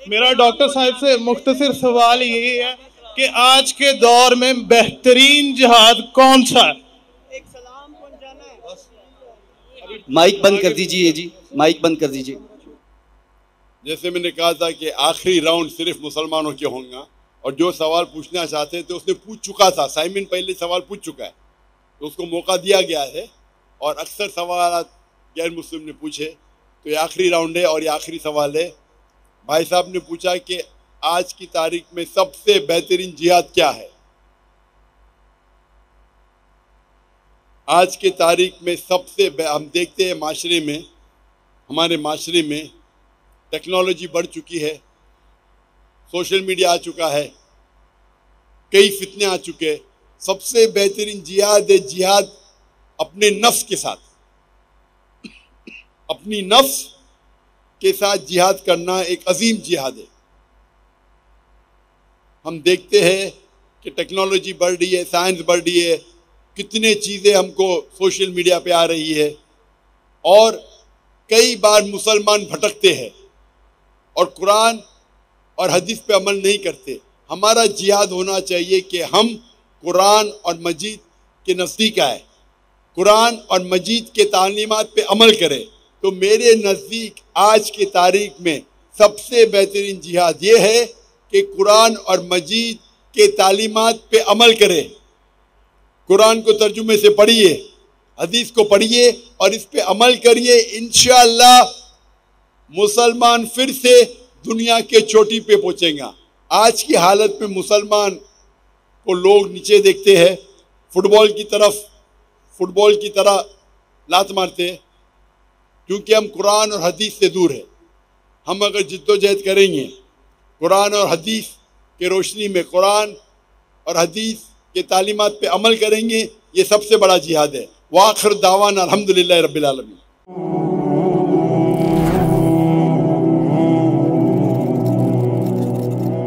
मेरा डॉक्टर साहब से मुख्तसर सवाल ये है कि आज के दौर में बेहतरीन जिहाद कौन सा है? एक सलाम पहुंचाना है। माइक बंद कर दीजिए जी, माइक बंद कर दीजिए। जैसे मैंने कहा था कि आखिरी राउंड सिर्फ मुसलमानों के होंगे और जो सवाल पूछना चाहते थे उसने पूछ चुका था। साइमन पहले सवाल पूछ चुका है तो उसको मौका दिया गया है और अक्सर सवाल गैर मुस्लिम ने पूछे, तो ये आखिरी राउंड है और ये आखिरी सवाल है। भाई साहब ने पूछा कि आज की तारीख में सबसे बेहतरीन जिहाद क्या है। आज के तारीख में हम देखते हैं माशरे में, हमारे माशरे में टेक्नोलॉजी बढ़ चुकी है, सोशल मीडिया आ चुका है, कई फितने आ चुके हैं। सबसे बेहतरीन जिहाद है जिहाद अपने नफ्स के साथ, अपनी नफ्स के साथ जिहाद करना एक अजीम जिहाद है। हम देखते हैं कि टेक्नोलॉजी बढ़ रही है, साइंस बढ़ रही है, कितने चीज़ें हमको सोशल मीडिया पे आ रही है और कई बार मुसलमान भटकते हैं और कुरान और हदीस पे अमल नहीं करते। हमारा जिहाद होना चाहिए कि हम कुरान और मजीद के नज़दीक आए, कुरान और मजीद के तालीमात पे अमल करें। तो मेरे नज़दीक आज की तारीख में सबसे बेहतरीन जिहाद ये है कि कुरान और मजीद के तालीमात पे अमल करें। कुरान को तर्जुमे से पढ़िए, हदीस को पढ़िए और इस पे अमल करिए। इंशाअल्लाह मुसलमान फिर से दुनिया के चोटी पे पहुंचेगा। आज की हालत में मुसलमान को लोग नीचे देखते हैं, फुटबॉल की तरह लात मारते हैं, क्योंकि हम कुरान और हदीस से दूर है। हम अगर जिद्दोजहद करेंगे कुरान और हदीस के रोशनी में, कुरान और हदीस के तालीमात पे अमल करेंगे, ये सबसे बड़ा जिहाद है। वाखिर दावाना अल्हम्दुलिल्लाह रब्बिल आलमीन।